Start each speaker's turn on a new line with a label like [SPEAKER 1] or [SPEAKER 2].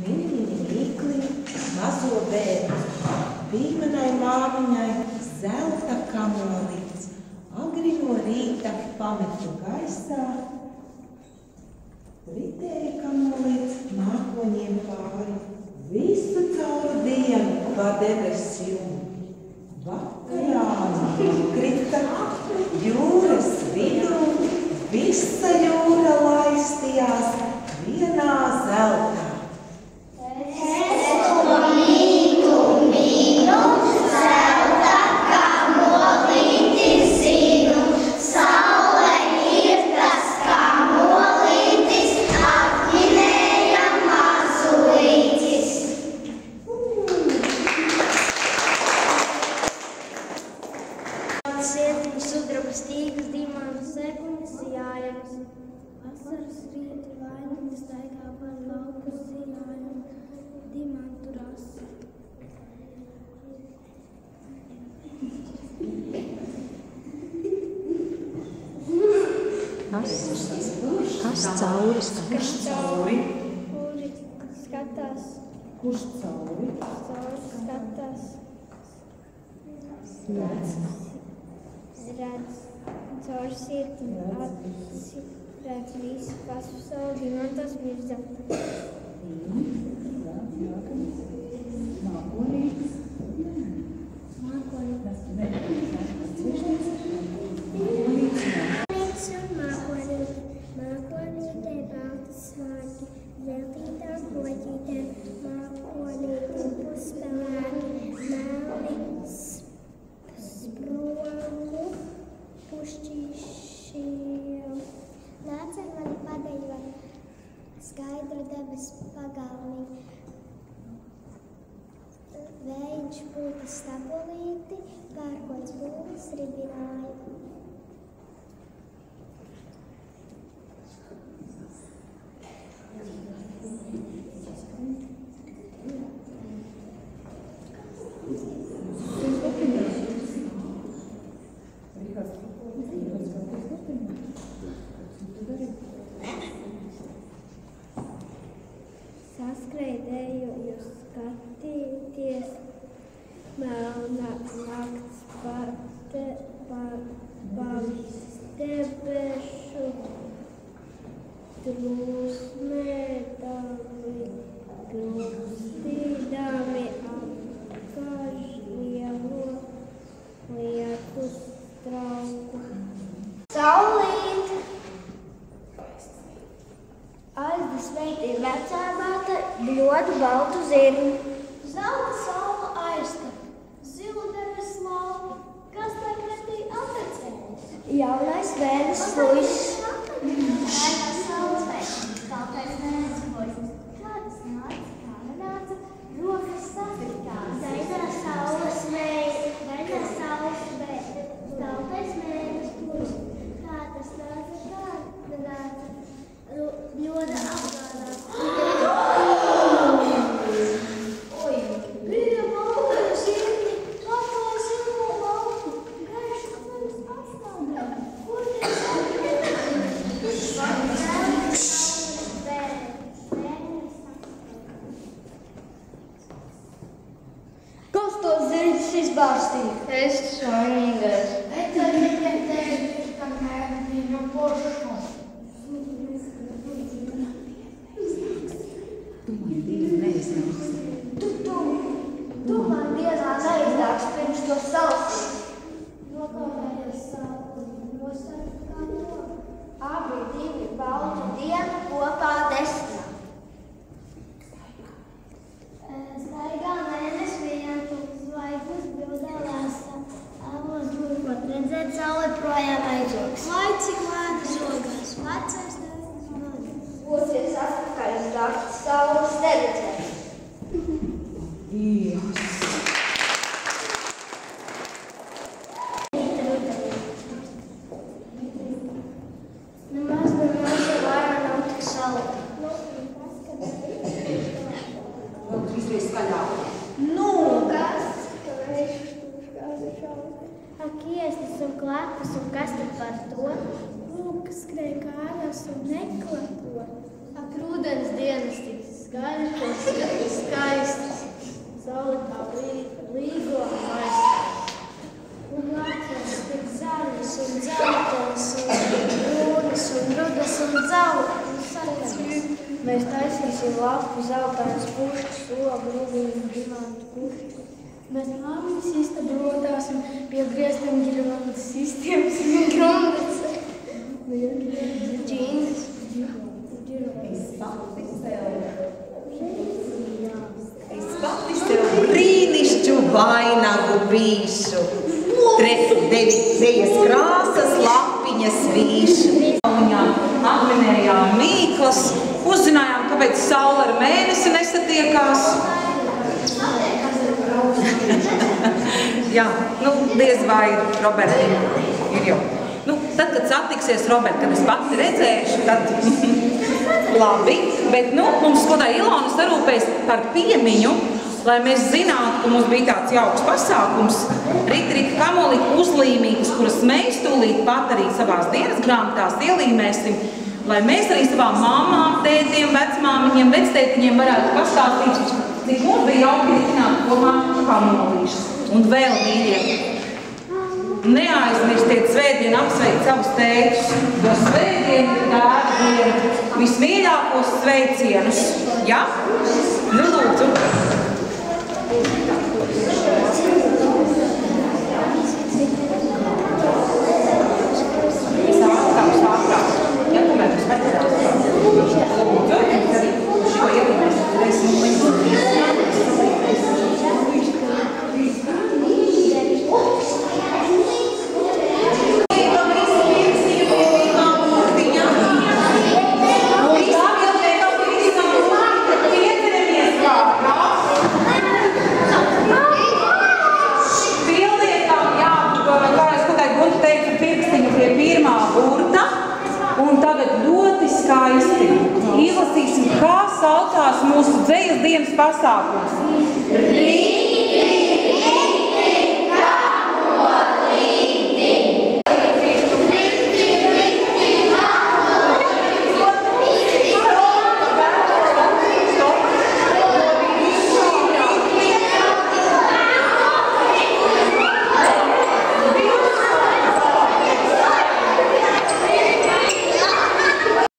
[SPEAKER 1] Mini mīkli, mazo bērnu. Bija manai māmiņai zelta kamolīts. Agri no rīta pametu gaisā. Ritēja kamolīts mākoņiem pāri. Visu cauru dienu pa debesu jumti. Vakarā krita jūras vidū. Visa jūra laistījās vienā zeltā.
[SPEAKER 2] Vasaras rīti vainīgi staigā par lauku sijājumu, dimantu rasi.
[SPEAKER 3] Kas cauri?
[SPEAKER 2] Kurš cauri? Kuri skatās?
[SPEAKER 1] Kurš cauri?
[SPEAKER 2] Cauri skatās.
[SPEAKER 1] Redz.
[SPEAKER 2] Redz. Cauri sirdi. Redz visu pašu savu dimantos mirza.
[SPEAKER 1] Mākonītis.
[SPEAKER 2] Mākonītei balti svārki, zeltītām koķītēm, mākonītim puspelēki, melni sprogu pušķīšiem. Nāc ar mani padejot skaidru debesu pagalmī. Vējiņš pūta stabulīti, pērkots būvis ribināja. Saskraidēju jūs skatīties, melna nakts balts debešu drusmēdami, grūstīdami apkārt lielo lietu strauku. Saulīt! Aizdi sveitī vecā bāta, bļodu baltu zirni.
[SPEAKER 4] Zelta saula aizta, zilu debesu lauki, kas tā pretī atecējis?
[SPEAKER 2] Jaunais vēnes puisis.
[SPEAKER 4] Zaļā saules pēkšņi, staltais vēnes puisis. Kādas nāca, kā nenāca, rokas sakrikā.
[SPEAKER 2] Zaļā saules vēnes,
[SPEAKER 4] Staltais vēnes puisis. Kādas nāca, kā nenāca, ļoda apgādā. Oi, bija balta zirni, aklā zilo lauku, gaišs mums apstādā. Kur mēs
[SPEAKER 2] Kas to zirdzis izbārstīja?
[SPEAKER 3] Es svainīgais.
[SPEAKER 4] Eta viņam tevi tam mēdīņu pošu.
[SPEAKER 1] Tu man dienu neiznāksi.
[SPEAKER 2] Tu man dienā neiznāks pirms to salsīt.
[SPEAKER 4] Nokāvējies savu, nosarp kā no.
[SPEAKER 2] Abi divi baltu dienu kopā desmitā.
[SPEAKER 4] Staigā mēnes vientu, zvaigznes bildā lasa. Avos durkot redzēt, saule projām aizjogs. Lai cik lēni zogās, vecais devins man.
[SPEAKER 2] Osies atpakaļ uz nakts saules neredzēt.
[SPEAKER 1] Dievs.
[SPEAKER 4] Nemaz jau vārā nav tik salta.
[SPEAKER 1] Vēl trīsreiz skaļāk.
[SPEAKER 2] Nu!
[SPEAKER 4] Kas? Ka viņš gāza šauta. Ak, iestas un klapas, un kas tad par to? Lūk, skrēja kājās un neklapo. Ak, rudens dienas tik skaļi, ko
[SPEAKER 2] taisīsim lapu, zeltainas pušķis, ogu, rubīnu, dimantu pušķis.
[SPEAKER 5] Mēs māmiņas istabu rotāsim, pie griestiem girlandas sistēmas, grundas.
[SPEAKER 2] Džīnas.
[SPEAKER 6] Es pati sev brīnišķu vainagu bīšu. Dejas krāsas, lapiņas vīšu. Apminējām mīklas, uzzinājām, kāpēc saule ar mēnesi nesatiekās. Jā, diez vai Roberti ir jau. Tad, kad satiksies Roberti, kad es pati redzēšu, tad labi. Bet, mums skolotāja Ilona sarūpēs par piemiņu, lai mēs zinātu, ka mums bija tāds jauks pasākums. Rīt kamolīt uzlīmītas, kuras mēs tūlīt pat arī savās dienas grāmatās ielīmēsim, lai mēs arī savām mamām, tētiem, vecmāmiņiem, vectētiņiem varētu pastāstīt, cik mums bija jauki ritināt kopā kamolīšas. Un vēl, mīļie, neaizmirstiet svētdienu apsveikt savus tēčus, jo svētdienu ir tēva diena, vismīļākos sveicienus. Ja? Lūdzu. Ja, tomēr tas vecās. Lūdzu, šo ielīmēs. Izlasīsim, kā saucās mūsu dzejas dienas pasākums.